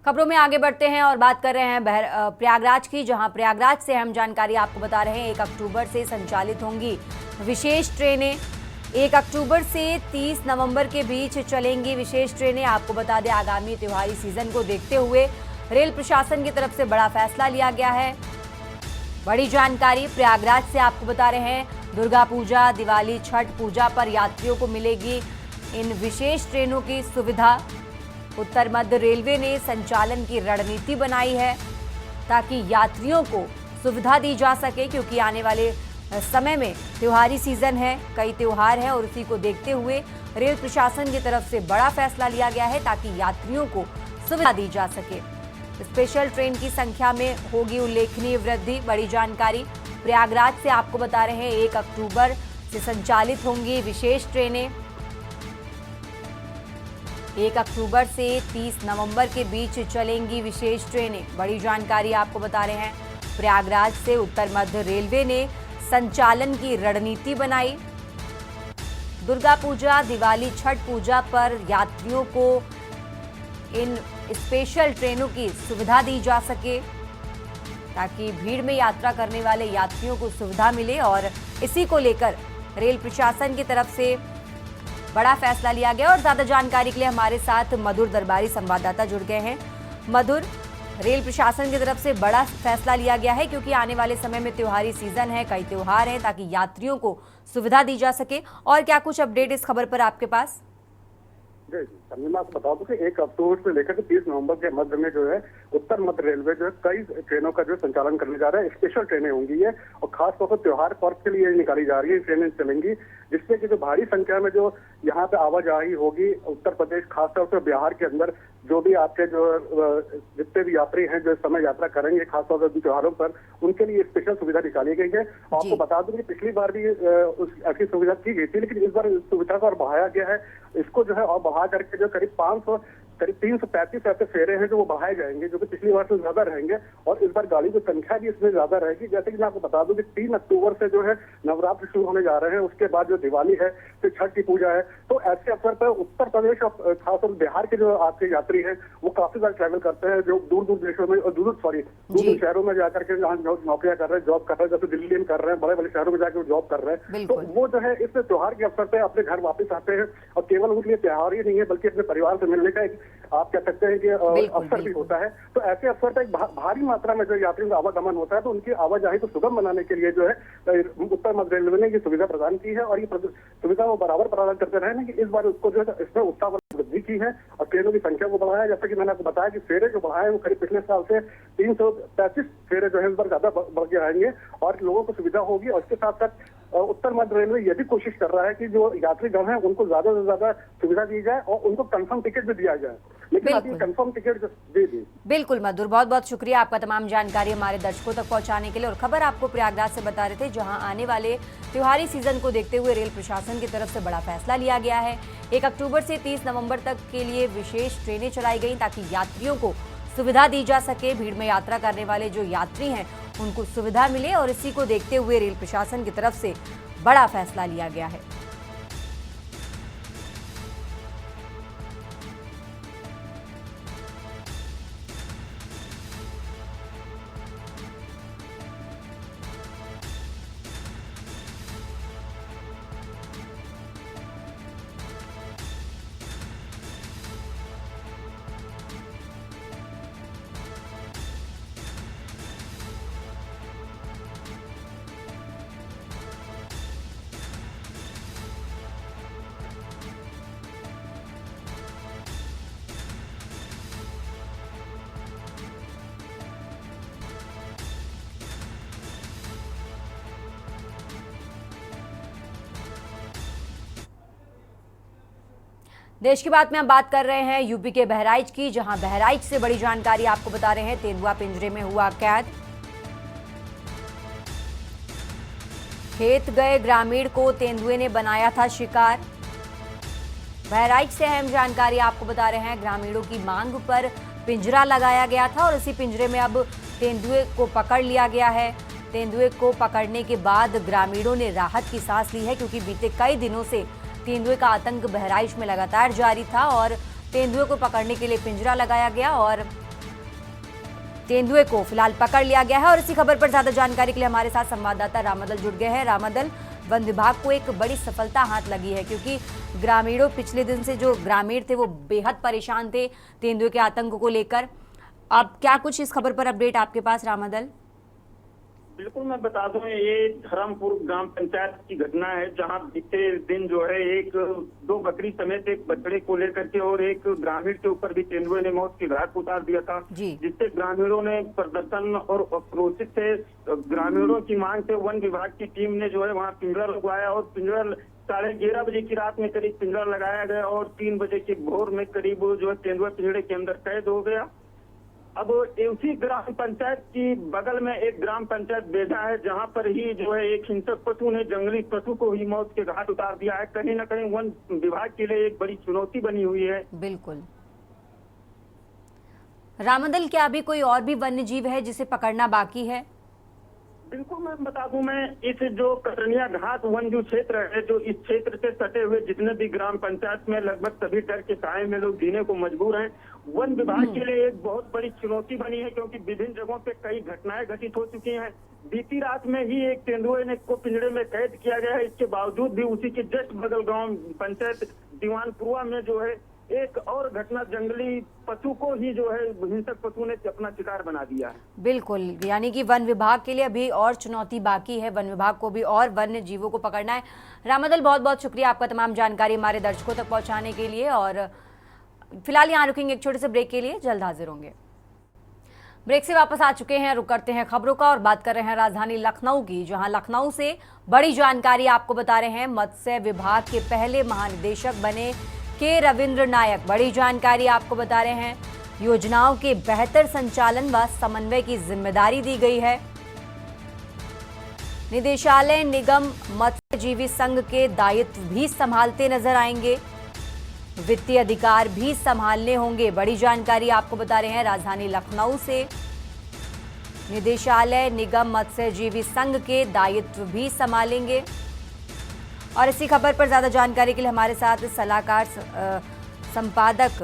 Speaker 1: खबरों में आगे बढ़ते हैं और बात कर रहे हैं प्रयागराज की, जहां प्रयागराज से अहम जानकारी आपको बता रहे हैं। 1 अक्टूबर से संचालित होंगी विशेष ट्रेनें। 1 अक्टूबर से 30 नवंबर के बीच चलेंगी विशेष ट्रेनें। आपको बता दें, आगामी त्योहारी सीजन को देखते हुए रेल प्रशासन की तरफ से बड़ा फैसला लिया गया है। बड़ी जानकारी प्रयागराज से आपको बता रहे हैं, दुर्गा पूजा, दिवाली, छठ पूजा पर यात्रियों को मिलेगी इन विशेष ट्रेनों की सुविधा। उत्तर मध्य रेलवे ने संचालन की रणनीति बनाई है ताकि यात्रियों को सुविधा दी जा सके, क्योंकि आने वाले समय में त्योहारी सीजन है, कई त्योहार हैं और उसी को देखते हुए रेल प्रशासन की तरफ से बड़ा फैसला लिया गया है ताकि यात्रियों को सुविधा दी जा सके। स्पेशल ट्रेन की संख्या में होगी उल्लेखनीय वृद्धि। बड़ी जानकारी प्रयागराज से आपको बता रहे हैं, 1 अक्टूबर से संचालित होंगी विशेष ट्रेनें। 1 अक्टूबर से 30 नवंबर के बीच चलेंगी विशेष ट्रेनें। बड़ी जानकारी आपको बता रहे हैं, प्रयागराज से उत्तर मध्य रेलवे ने संचालन की रणनीति बनाई। दुर्गा पूजा, दिवाली, छठ पूजा पर यात्रियों को इन स्पेशल ट्रेनों की सुविधा दी जा सके ताकि भीड़ में यात्रा करने वाले यात्रियों को सुविधा मिले, और इसी को लेकर रेल प्रशासन की तरफ से बड़ा फैसला लिया गया। और ज्यादा जानकारी के लिए हमारे साथ मधुर दरबारी संवाददाता जुड़ गए हैं। मधुर, रेल प्रशासन की तरफ से बड़ा फैसला लिया गया है क्योंकि आने वाले समय में त्योहारी सीजन है, कई त्योहार हैं, ताकि यात्रियों को सुविधा दी जा सके। और क्या कुछ अपडेट इस खबर पर आपके पास?
Speaker 4: जी मैं आपको बता दूं कि 1 अक्टूबर से लेकर के 30 नवंबर के मध्य में जो है उत्तर मध्य रेलवे जो है कई ट्रेनों का जो संचालन करने जा रहा है। स्पेशल ट्रेनें होंगी ये, और खासतौर पर त्योहार पर्व के लिए निकाली जा रही है ट्रेनें चलेंगी, जिससे कि जो भारी संख्या में जो यहाँ पे आवाजाही होगी उत्तर प्रदेश, खासतौर से बिहार के अंदर जो भी आपके जो जितने भी यात्री हैं जो समय यात्रा करेंगे खासतौर पर त्योहारों पर, उनके लिए स्पेशल सुविधा निकाली गई है। आपको बता दूं कि पिछली बार भी ऐसी सुविधा की गई थी, लेकिन इस बार इस सुविधा को और बढ़ाया गया है। इसको जो है और बढ़ा करके जो करीब 335 ऐसे फेरे हैं जो वो बढ़ाए जाएंगे, जो कि पिछली बार से ज्यादा रहेंगे, और इस बार गाड़ी की संख्या भी इसमें ज्यादा रहेगी। जैसे कि मैं आपको बता दूं कि 3 अक्टूबर से जो है नवरात्र शुरू होने जा रहे हैं, उसके बाद जो दिवाली है, फिर छठ की पूजा है। तो ऐसे अवसर पर उत्तर प्रदेश और खासतौर बिहार के जो आपके यात्री हैं वो काफी ज्यादा ट्रैवल करते हैं, जो दूर दूर देशों में और दूर शहरों में जाकर के नौकरियां कर रहे हैं, जॉब कर रहे हैं, जैसे दिल्ली में कर रहे हैं, बड़े बड़े शहरों में जाकर जॉब कर रहे हैं। तो वो जो है इस त्योहार के अवसर पर अपने घर वापस आते हैं, और केवल उनके लिए त्योहार ही नहीं है बल्कि अपने परिवार से मिलने का एक आप कह सकते हैं कि अवसर भी होता है। तो ऐसे अवसर पर एक भारी मात्रा में जो यात्रियों का आवागमन होता है, तो उनकी आवाजाही को सुगम बनाने के लिए जो है उत्तर मध्य रेलवे ने ये सुविधा प्रदान की है, और ये सुविधा वो बराबर प्रदान करते रहे ना कि इस बार उसको जो है इसमें उत्साह वृद्धि की है और ट्रेनों की संख्या को बढ़ाया। जैसा कि मैंने आपको बताया कि फेरे जो बढ़ाए वो करीब पिछले साल से 335 फेरे जो है इस बार ज्यादा बढ़ के आएंगे, और लोगों को सुविधा होगी। और इसके साथ साथ उत्तर मध्य रेलवे ये भी कोशिश कर रहा है कि जो यात्रीगण हैं उनको ज्यादा से ज्यादा सुविधा दी जाए और उनको कंफर्म टिकट भी दिया जाए, लेकिन अभी कंफर्म टिकट दे दी।
Speaker 1: बिल्कुल मधुर, बहुत बहुत शुक्रिया आपका तमाम जानकारी हमारे दर्शकों तक पहुंचाने के लिए। और खबर आपको प्रयागराज से बता रहे थे, जहां आने वाले त्योहारी सीजन को देखते हुए रेल प्रशासन की तरफ से बड़ा फैसला लिया गया है। 1 अक्टूबर से 30 नवंबर तक के लिए विशेष ट्रेनें चलाई गई ताकि यात्रियों को सुविधा दी जा सके। भीड़ में यात्रा करने वाले जो यात्री हैं उनको सुविधा मिले, और इसी को देखते हुए रेल प्रशासन की तरफ से बड़ा फैसला लिया गया है। देश की बात में हम बात कर रहे हैं यूपी के बहराइच की, जहां बहराइच से बड़ी जानकारी आपको बता रहे हैं। तेंदुआ पिंजरे में हुआ कैद। खेत गए ग्रामीण को तेंदुए ने बनाया था शिकार। बहराइच से अहम जानकारी आपको बता रहे हैं। ग्रामीणों की मांग पर पिंजरा लगाया गया था और इसी पिंजरे में अब तेंदुए को पकड़ लिया गया है। तेंदुए को पकड़ने के बाद ग्रामीणों ने राहत की सांस ली है, क्योंकि बीते कई दिनों से तेंदुए का आतंक बहराइच में लगातार जारी था और तेंदुए को पकड़ने के लिए पिंजरा लगाया गया और तेंदुए को फिलहाल पकड़ लिया गया है। और इसी खबर पर ज्यादा जानकारी के लिए हमारे साथ संवाददाता रामदल जुड़ गए हैं। रामदल, वन विभाग को एक बड़ी सफलता हाथ लगी है, क्योंकि ग्रामीणों पिछले दिन से जो ग्रामीण थे वो बेहद परेशान थे तेंदुए के आतंक को लेकर। अब क्या कुछ इस खबर पर अपडेट आपके पास रामदल?
Speaker 5: बिल्कुल, मैं बता दूं ये धर्मपुर ग्राम पंचायत की घटना है, जहां बीते दिन जो है एक 2 बकरी समेत एक बछड़े को लेकर के और एक ग्रामीण के ऊपर भी तेंदुए ने मौत की घाट उतार दिया था, जिससे ग्रामीणों ने प्रदर्शन और आक्रोशित थे। ग्रामीणों की मांग से वन विभाग की टीम ने जो है वहाँ पिंजरा लगवाया और पिंजरा 11:30 बजे की रात में करीब पिंजरा लगाया गया और 3 बजे के भोर में करीब जो है तेंदुआ पिंजरे के अंदर कैद हो गया। अब उसी ग्राम पंचायत की बगल में एक ग्राम पंचायत बेधा है, जहां पर ही जो है एक हिंसक पशु ने जंगली पशु को ही मौत के घाट उतार दिया है। कहीं न कहीं वन विभाग के लिए एक बड़ी चुनौती बनी हुई है।
Speaker 1: बिल्कुल रामदल, क्या अभी कोई और भी वन्य जीव है जिसे पकड़ना बाकी है?
Speaker 5: बिल्कुल, मैं बता दूं, मैं इस जो कटनिया घाट वन जो क्षेत्र है, जो इस क्षेत्र से सटे हुए जितने भी ग्राम पंचायत में लगभग सभी डर के साए में लोग जीने को मजबूर हैं। वन विभाग के लिए एक बहुत बड़ी चुनौती बनी है, क्योंकि विभिन्न जगहों पे कई घटनाएं घटित हो चुकी हैं। बीती रात में ही एक तेंदुए ने को पिंजरे में कैद किया गया है। इसके बावजूद भी उसी के जस्ट बगल गाँव पंचायत दीवानपुरा में जो है एक और घटना, जंगली पशु को ही जो है हिंसक पशु ने अपना शिकार बना दिया है।
Speaker 1: बिल्कुल, यानी कि वन विभाग के लिए अभी और चुनौती बाकी है, वन विभाग को भी और वन्य जीवों को पकड़ना है। रामादल, बहुत बहुत शुक्रिया आपका तमाम जानकारी हमारे दर्शकों तक पहुंचाने के लिए। और फिलहाल यहाँ रुकेंगे एक छोटे से ब्रेक के लिए, जल्द हाजिर होंगे। ब्रेक से वापस आ चुके हैं, रुक करते हैं खबरों का और बात कर रहे हैं राजधानी लखनऊ की, जहां लखनऊ से बड़ी जानकारी आपको बता रहे हैं। मत्स्य विभाग के पहले महानिदेशक बने के रविंद्र नायक, बड़ी जानकारी आपको बता रहे हैं। योजनाओं के बेहतर संचालन व समन्वय की जिम्मेदारी दी गई है। निदेशालय निगम मत्स्यजीवी संघ के दायित्व भी संभालते नजर आएंगे, वित्तीय अधिकार भी संभालने होंगे। बड़ी जानकारी आपको बता रहे हैं राजधानी लखनऊ से। निदेशालय निगम मत्स्यजीवी संघ के दायित्व भी संभालेंगे। और इसी खबर पर ज्यादा जानकारी के लिए हमारे साथ सलाहकार संपादक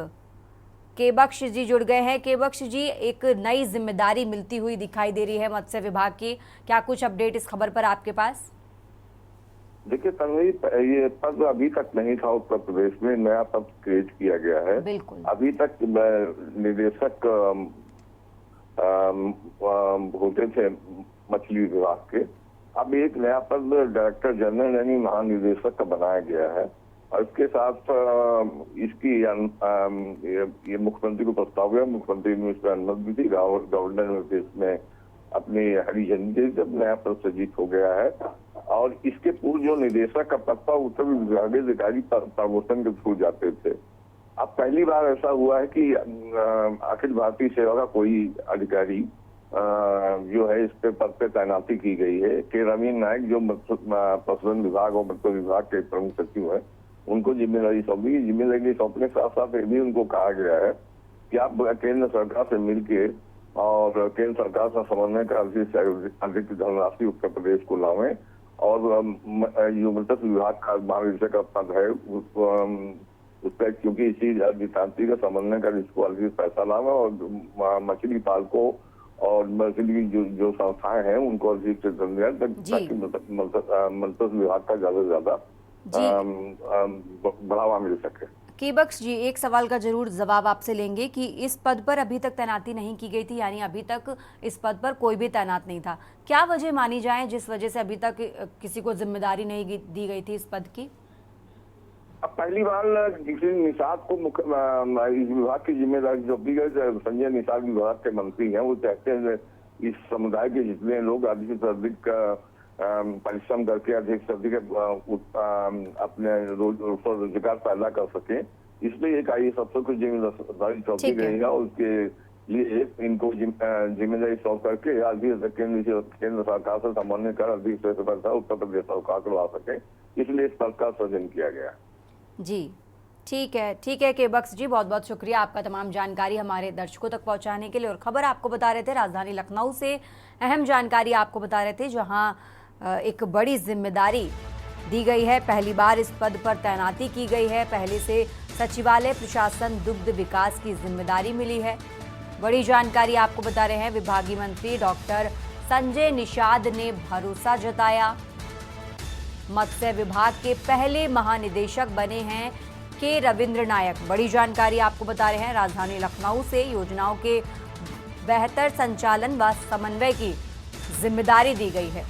Speaker 1: केबक्श जी जुड़ गए हैं। केबक्श जी, एक नई जिम्मेदारी मिलती हुई दिखाई दे रही है मत्स्य विभाग की, क्या कुछ अपडेट इस खबर पर आपके पास?
Speaker 6: देखिए तन्वी, ये पद अभी तक नहीं था उत्तर प्रदेश में, नया पद क्रिएट किया गया है।
Speaker 1: बिल्कुल।
Speaker 6: अभी तक निदेशक होते थे मछली विभाग के, अब एक नया पद डायरेक्टर जनरल यानी महानिदेशक का बनाया गया है। और इसके साथ इसकी ये मुख्यमंत्री को प्रस्ताव गया, मुख्यमंत्री ने इस पर अनुमति दी, गवर्नर ने इसमें अपनी हरी झंडी दी, जब नया पद सृजित हो गया है। और इसके पूर्व जो निदेशक का पद था उत्तर विभागीय अधिकारी प्रमोशन के थ्रू जाते थे। अब पहली बार ऐसा हुआ है कि अखिल भारतीय सेवा का कोई अधिकारी जो है इस पे पद पे तैनाती की गई है। के रविंद्र नायक जो पशुधन विभाग और मत्स्य विभाग के प्रमुख सचिव है, उनको जिम्मेदारी सौंपी। जिम्मेदारी सौंपने के साथ साथ ये भी उनको कहा गया है कि आप केंद्र सरकार से मिलके और केंद्र सरकार से समन्वय कर अधिक धनराशि उत्तर प्रदेश को लावें और जो मत्स्य विभाग का महानिदेशक का पद है उस पर, क्योंकि इसी अधिशांति का समन्वय कर इसको अधिक पैसा लावे और मछली पालकों और मछली जो संस्थाएं हैं उनको अधिक से धन दिया, ताकि मत्स्य विभाग का ज्यादा से ज्यादा बढ़ावा मिल सके।
Speaker 1: केबक्श जी, एक सवाल का जरूर जवाब आपसे लेंगे कि इस पद पर अभी तक तैनाती नहीं की गई थी, यानी अभी तक इस पद पर कोई भी तैनात नहीं था। क्या वजह मानी जाए जिस वजह से अभी तक किसी को जिम्मेदारी नहीं दी गई थी इस पद की?
Speaker 6: अब पहली बार किसी निषाद को इस विभाग की जिम्मेदारी सौंपी गई। संजय निषाद विभाग के मंत्री हैं, वो चाहते हैं इस समुदाय के जितने लोग अधिक से अधिक परिश्रम करके अधिक से अधिक अपने रोजगार पैदा कर सके, इसलिए एक आई सबसे कुछ जिम्मेदारी सौंपी गई है। और उसके लिए इनको जिम्मेदारी सौंप करके केंद्र सरकार से समन्वय कर अधिक से पैसा उत्तर प्रदेश सरकार को ला सके, इसलिए इस पद का सृजन किया गया।
Speaker 1: जी ठीक है केबक्श जी, बहुत बहुत शुक्रिया आपका तमाम जानकारी हमारे दर्शकों तक पहुंचाने के लिए। और खबर आपको बता रहे थे राजधानी लखनऊ से, अहम जानकारी आपको बता रहे थे, जहां एक बड़ी जिम्मेदारी दी गई है। पहली बार इस पद पर तैनाती की गई है। पहले से सचिवालय प्रशासन दुग्ध विकास की जिम्मेदारी मिली है। बड़ी जानकारी आपको बता रहे हैं, विभागीय मंत्री डॉक्टर संजय निषाद ने भरोसा जताया। मत्स्य विभाग के पहले महानिदेशक बने हैं के रविंद्र नायक। बड़ी जानकारी आपको बता रहे हैं राजधानी लखनऊ से। योजनाओं के बेहतर संचालन व समन्वय की जिम्मेदारी दी गई है।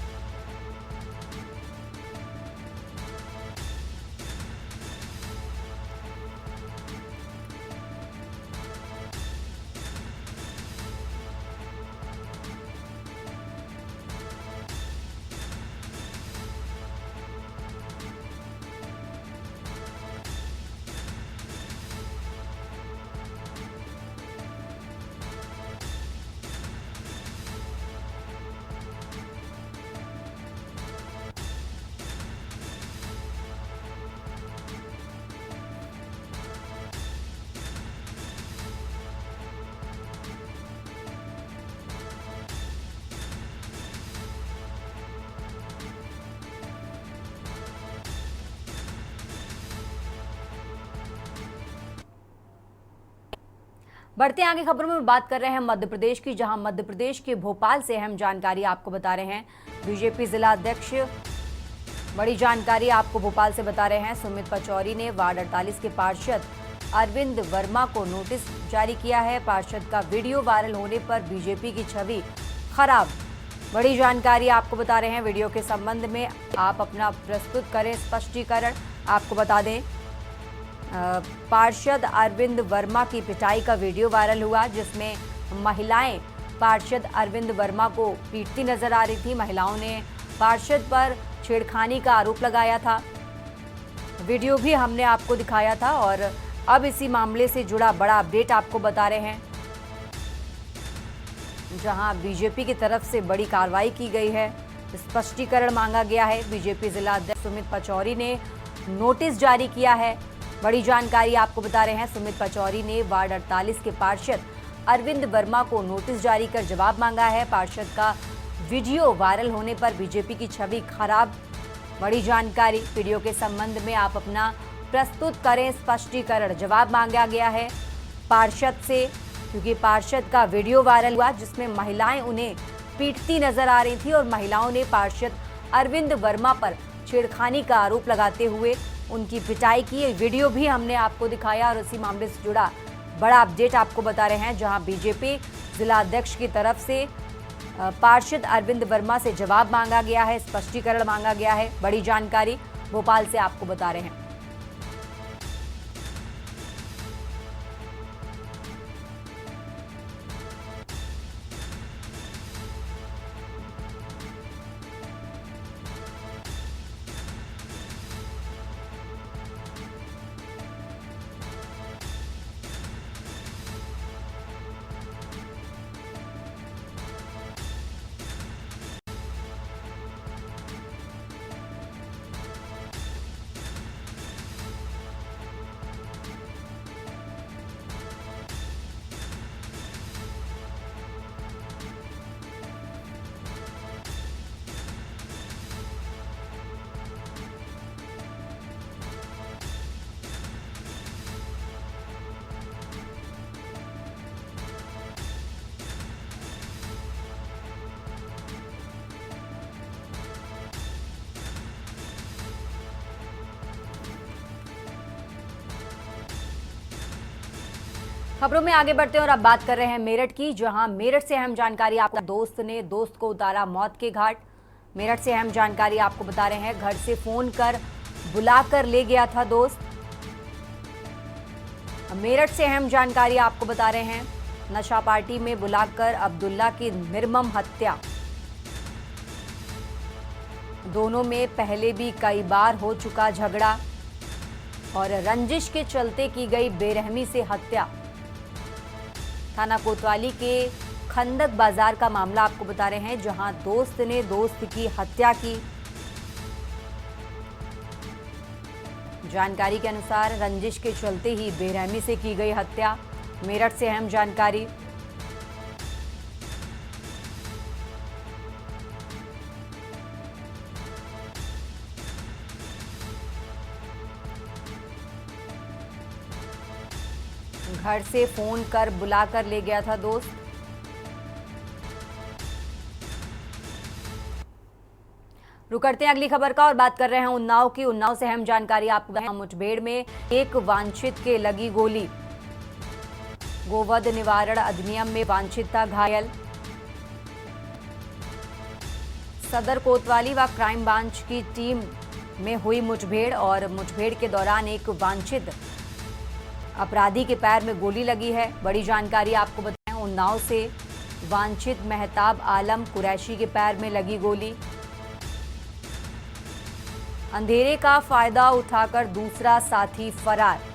Speaker 1: बढ़ते आगे खबरों में बात कर रहे हैं मध्य प्रदेश की, जहां मध्य प्रदेश के भोपाल से अहम जानकारी आपको बता रहे हैं। बीजेपी जिला अध्यक्ष, बड़ी जानकारी आपको भोपाल से बता रहे हैं, सुमित पचौरी ने वार्ड 48 के पार्षद अरविंद वर्मा को नोटिस जारी किया है। पार्षद का वीडियो वायरल होने पर बीजेपी की छवि खराब। बड़ी जानकारी आपको बता रहे हैं वीडियो के संबंध में, आप अपना प्रस्तुत करें स्पष्टीकरण। आपको बता दें पार्षद अरविंद वर्मा की पिटाई का वीडियो वायरल हुआ, जिसमें महिलाएं पार्षद अरविंद वर्मा को पीटती नजर आ रही थी। महिलाओं ने पार्षद पर छेड़खानी का आरोप लगाया था। वीडियो भी हमने आपको दिखाया था और अब इसी मामले से जुड़ा बड़ा अपडेट आपको बता रहे हैं, जहां बीजेपी की तरफ से बड़ी कार्रवाई की गई है। स्पष्टीकरण मांगा गया है। बीजेपी जिला अध्यक्ष सुमित पचौरी ने नोटिस जारी किया है। बड़ी जानकारी आपको बता रहे हैं, सुमित पचौरी ने वार्ड 48 के पार्षद अरविंद वर्मा को नोटिस जारी कर जवाब मांगा है। पार्षद का वीडियो वायरल होने पर बीजेपी की छवि खराब। बड़ी जानकारी, वीडियो के संबंध में आप अपना प्रस्तुत करें स्पष्टीकरण। जवाब मांगा गया है पार्षद से, क्योंकि पार्षद का वीडियो वायरल हुआ जिसमें महिलाएं उन्हें पीटती नजर आ रही थी और महिलाओं ने पार्षद अरविंद वर्मा पर छेड़खानी का आरोप लगाते हुए उनकी पिटाई की। ये वीडियो भी हमने आपको दिखाया और इसी मामले से जुड़ा बड़ा अपडेट आपको बता रहे हैं, जहां बीजेपी जिला अध्यक्ष की तरफ से पार्षद अरविंद वर्मा से जवाब मांगा गया है, स्पष्टीकरण मांगा गया है। बड़ी जानकारी भोपाल से आपको बता रहे हैं। खबरों में आगे बढ़ते हैं और अब बात कर रहे हैं मेरठ की, जहां मेरठ से अहम जानकारी। आपका दोस्त ने दोस्त को उतारा मौत के घाट। मेरठ से अहम जानकारी आपको बता रहे हैं, घर से फोन कर बुलाकर ले गया था दोस्त। मेरठ से अहम जानकारी आपको बता रहे हैं, नशा पार्टी में बुलाकर अब्दुल्ला की निर्मम हत्या। दोनों में पहले भी कई बार हो चुका झगड़ा और रंजिश के चलते की गई बेरहमी से हत्या। थाना कोतवाली के खंदक बाजार का मामला आपको बता रहे हैं, जहां दोस्त ने दोस्त की हत्या की। जानकारी के अनुसार रंजिश के चलते ही बेरहमी से की गई हत्या। मेरठ से अहम जानकारी। घर से फोन कर बुलाकर ले गया था दोस्त। रुक करते हैं अगली खबर का और बात कर रहे हैं उन्नाव की। उन्नाव से अहम जानकारी आपको बता रहे हैं, मुठभेड़ में एक वांछित के लगी गोली। गोवध निवारण अधिनियम में वांछित था घायल। सदर कोतवाली व क्राइम ब्रांच की टीम में हुई मुठभेड़ और मुठभेड़ के दौरान एक वांछित अपराधी के पैर में गोली लगी है। बड़ी जानकारी आपको बताएं, उन्नाव से वांछित मेहताब आलम कुरैशी के पैर में लगी गोली। अंधेरे का फायदा उठाकर दूसरा साथी फरार।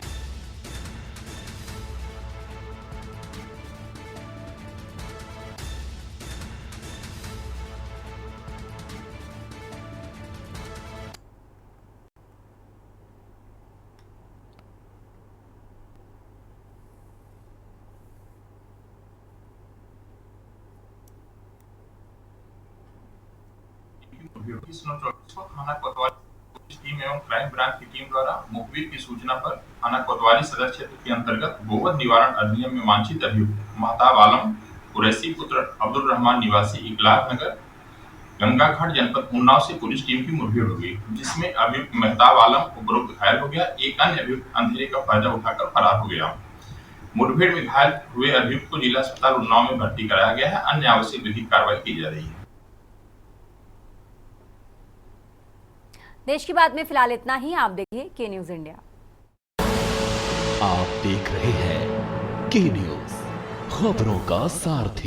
Speaker 7: थाना कोतवाली पुलिस टीम एवं क्राइम ब्रांच की टीम द्वारा मुखबिर की सूचना पर थाना कोतवाली सदर क्षेत्र के अंतर्गत गोवध निवारण अधिनियम में वांछित अभियुक्त महताब आलम कुरैशी पुत्र अब्दुल रहमान निवासी इकलाब नगर गंगाघाट जनपद उन्नाव से पुलिस टीम की मुठभेड़ हो गई, जिसमें अभियुक्त मेहताब आलम उपरोक्त घायल हो गया। एक अन्य अभियुक्त अंधेरे का फायदा उठाकर फरार हो गया। मुठभेड़ में घायल हुए अभियुक्त को जिला अस्पताल उन्नाव में भर्ती कराया गया है। अन्य आवश्यक विधिक कार्रवाई की जा रही है।
Speaker 1: देश की बात में फिलहाल इतना ही। आप देखिए के न्यूज इंडिया।
Speaker 2: आप देख रहे हैं के न्यूज, खबरों का सारथी।